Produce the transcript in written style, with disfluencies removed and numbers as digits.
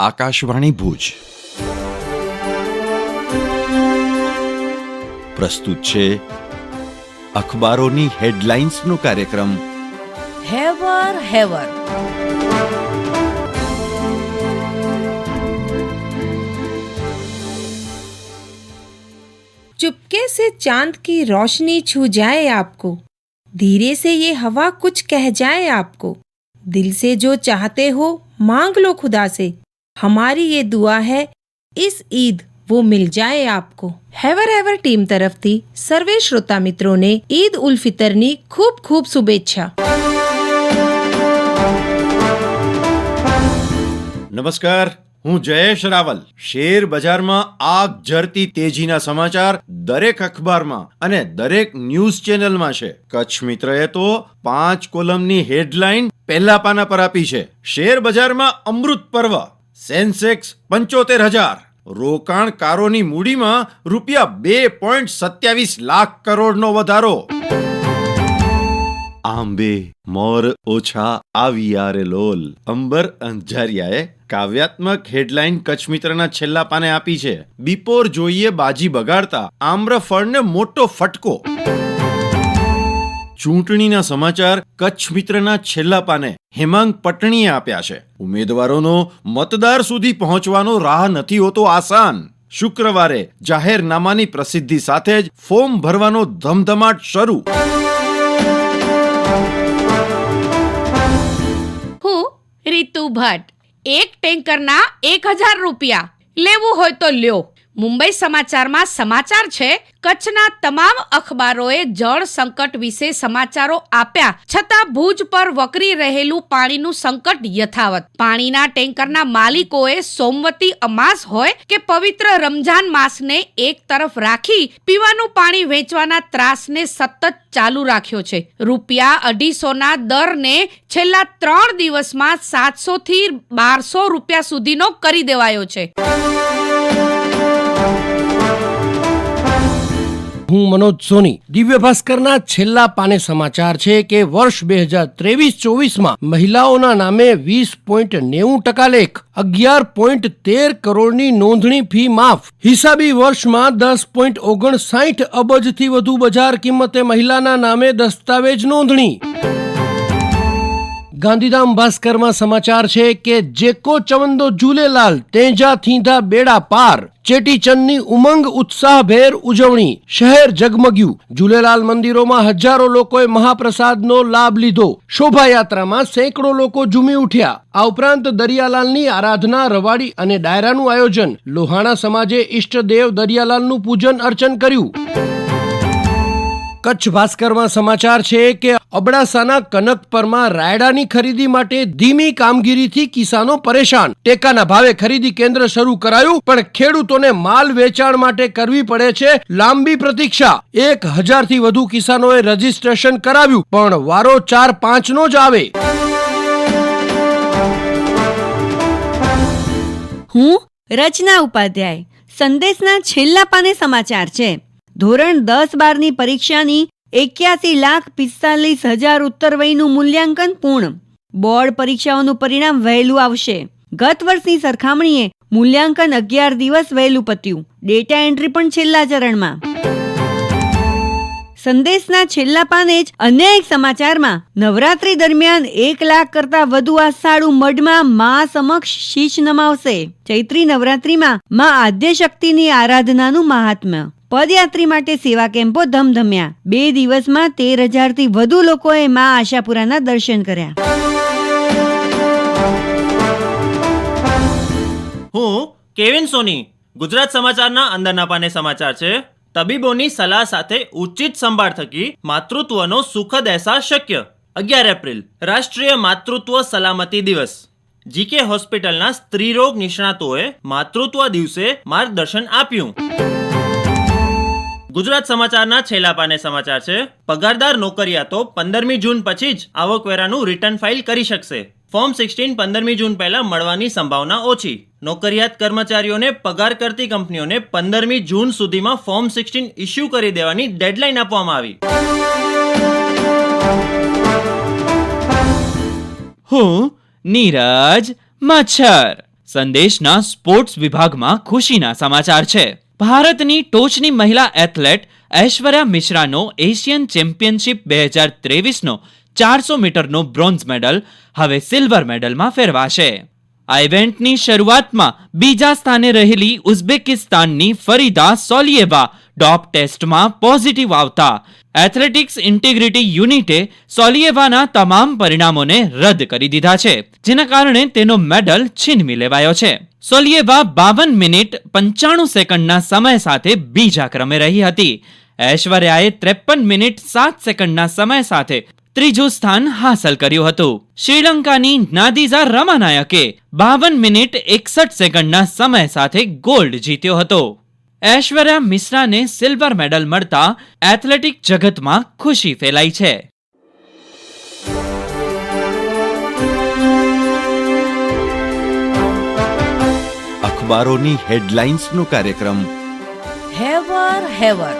આકાશવાણી ભુજ પ્રસ્તુત છે અખબારોની હેડલાઇન્સનો કાર્યક્રમ હેવર હેવર। चुपके से चांद की रोशनी छू जाए आपको, धीरे से ये हवा कुछ कह जाए आपको, दिल से जो चाहते हो मांग लो खुदा से, हमारी ये दुआ है इस ईद वो मिल जाए आपको। હેવર હેવર ટીમ તરફથી સર્વે શ્રોતા મિત્રોને ઈદ ઉલ ફિતરની ખૂબ ખૂબ શુભેચ્છા। નમસ્કાર, હું જયેશ રાવલ। શેર બજારમાં આગ ઝરતી તેજીના સમાચાર દરેક અખબારમાં અને દરેક ન્યૂઝ ચેનલમાં છે। કચ્છ મિત્રએ તો 5 કોલમની હેડલાઇન પહેલા પાના પર આપી છે। શેર બજારમાં અમૃત પર્વ, સેન્સેક્સ 75,000, રોકાણકારોની મૂડીમાં ₹2.27 લાખ કરોડનો વધારો। આંબે મોર ઓછા આવિયારે લોલ, અંબર અંજારિયાએ કાવ્યાત્મક હેડલાઇન કચ્છ મિત્રના છેલ્લા પાને આપી છે। બિપોર જોઈએ બાજી બગાડતા આમ્રફળને મોટો ફટકો। ચૂંટણીના સમાચાર કચ્છ મિત્રના છેલ્લા પાને હેમાંગ પટણીએ આપ્યા છે। ઉમેદવારોનો મતદાર સુધી પહોંચવાનો રાહ નથી હોતો આસાન। શુક્રવારે જાહેરનામાની પ્રસિદ્ધિ સાથે જ ફોર્મ ભરવાનો ધમધમાટ શરૂ। હું રીતુ ભટ્ટ। એક ટેન્કરના 1,000 રૂપિયા લેવું હોય તો લ્યો। મુંબઈ સમાચારમાં સમાચાર છે, કચ્છના તમામ અખબારોએ જળ સંકટ વિશે સમાચારો આપ્યા છતાં ભુજ પર વકરી રહેલું પાણીનું સંકટ યથાવત। પાણીના ટેન્કરના માલિકોએ સોમવતી અમાસ હોય કે પવિત્ર રમઝાન માસને એક તરફ રાખી પીવાનું પાણી વેચવાના ત્રાસને સતત ચાલુ રાખ્યો છે। ₹250 દરને છેલ્લા 3 દિવસમાં 700 થી 1200 રૂપિયા સુધીનો કરી દેવાયો છે। હું મનોજ સોની। દિવ્ય ભાસ્કરના છેલ્લા પાને સમાચાર છે કે વર્ષ 2023-24માં મહિલાઓના નામે 20.90% લેખ, 11.13 કરોડની નોંધણી ફી માફ, હિસાબી વર્ષમાં 10.59 અબજથી વધુ બજાર કિંમતે મહિલાના નામે દસ્તાવેજ નોંધણી। ગાંધીધામ ભાસ્કરમાં સમાચાર છે કે જેકો ચવંદો ઝૂલેલાલ તેજા થીંધા બેડા પાર, ચેટીચંદની ઉમંગ ઉત્સાહભેર ઉજવણી, શહેર ઝગમગ્યું। ઝૂલેલાલ મંદિરોમાં હજારો લોકોએ મહાપ્રસાદનો લાભ લીધો। શોભાયાત્રામાં સેંકડો લોકો ઝૂમી ઉઠ્યા। આ ઉપરાંત દરિયાલાલની આરાધના, રવાડી અને ડાયરાનું આયોજન। લોહાણા સમાજે ઈષ્ટદેવ દરિયાલાલનું પૂજન અર્ચન કર્યું। કચ્છ ભાસ્કરમાં સમાચાર છે કે અબડાસાના કનકપરમાં રાયડાની ખરીદી માટે ધીમી કામગીરીથી કિસાનો પરેશાન। ટેકાના ભાવે ખરીદી કેન્દ્ર શરૂ કરાયું પણ ખેડૂતોને માલ વેચાણ માટે કરવી પડે છે લાંબી પ્રતીક્ષા। 1,000 થી વધુ કિસાનોએ રજીસ્ટ્રેશન કરાવ્યું પણ વારો 4-5 નો જ આવે। હું રચના ઉપાધ્યાય। સંદેશના છેલ્લા પાને સમાચાર છે, ધોરણ 10-12ની પરીક્ષાની 81,45,000 ઉત્તરવયનું મૂલ્યાંકન પૂર્ણ। બોર્ડ પરીક્ષાઓનું પરિણામ વહેલું આવશે। ગત વર્ષની સરખામણીએ મૂલ્યાંકન 11 દિવસ વહેલું પત્યું। ડેટા એન્ટ્રી પણ છેલ્લા ચરણમાં। સંદેશના છેલ્લા પાને જ અન્ય એક સમાચારમાં નવરાત્રી દરમિયાન 1 લાખ કરતા વધુ આષાઢુ મઢમાં મા સમક્ષ શીશ નમાવશે। ચૈત્રી નવરાત્રીમાં મા આદ્યશક્તિની આરાધનાનું મહાત્મ્ય। પદયાત્રી માટે સેવા કેમ્પો ધમધમ્યા। 2 દિવસમાં 13,000 થી વધુ લોકોએ મા આશાપુરાના દર્શન કર્યા। હું કેવિન સોની। ગુજરાત સમાચારના અંદરના પાને સમાચાર છે, તબીબોની સલાહ સાથે ઉચિત સંભાળ થકી માતૃત્વનો સુખદ અહેસાસ શક્ય। 11 એપ્રિલ રાષ્ટ્રીય માતૃત્વ સલામતી દિવસ। જીકે હોસ્પિટલના સ્ત્રીરોગ નિષ્ણાતોએ માતૃત્વ દિવસે માર્ગદર્શન આપ્યું। ગુજરાત સમાચારના છેલ્લા પાને સમાચાર છે, પગારદાર નોકરિયાતો 15મી જૂન પછી જ આવકવેરાનું રિટર્ન ફાઇલ કરી શકશે। ફોર્મ 16 15મી જૂન પહેલા મળવાની સંભાવના ઓછી। નોકરિયાત કર્મચારીઓને પગાર કરતી કંપનીઓને 15મી જૂન સુધીમાં ફોર્મ 16 ઇસ્યુ કરી દેવાની ડેડલાઇન આપવામાં આવી। હું નીરજ મચ્છર। સંદેશના સ્પોર્ટ્સ વિભાગમાં ખુશીના સમાચાર છે. ભારતની ટોચની મહિલા એથ્લેટ ઐશ્વર્યા મિશ્રાનો એશિયન ચેમ્પિયનશિપ 2023નો 400 મીટરનો બ્રોન્ઝ મેડલ હવે સિલ્વર મેડલમાં ફેરવાશે. આ ઇવેન્ટની શરૂઆતમાં બીજા સ્થાને રહેલી ઉઝબેકિસ્તાનની ફરીદા સોલિયેવા ડોપ ટેસ્ટમાં પોઝિટિવ આવતા એથ્લેટિક્સ ઇન્ટિગ્રિટી યુનિટે સોલિયેવાના તમામ પરિણામોને રદ કરી દીધા છે, જેના કારણે તેનો મેડલ છીનવી લેવાયો છે. સોલિયેવા 52 મિનિટ 95 સેકન્ડના સમય સાથે બીજા ક્રમે રહી હતી. ઐશ્વર્યાએ 53 મિનિટ 7 સેકન્ડના સમય સાથે ત્રીજું સ્થાન હાંસલ કર્યું હતું. શ્રીલંકાની નાદિઝા રમાનાયકે 52 મિનિટ 61 સેકન્ડના સમય સાથે ગોલ્ડ જીત્યો હતો. ઐશ્વર્યા મિશ્રાને સિલ્વર મેડલ મળતા એથ્લેટિક જગતમાં ખુશી ફેલાઈ છે. અખબારોની હેડલાઇન્સનો કાર્યક્રમ હેવર હેવર.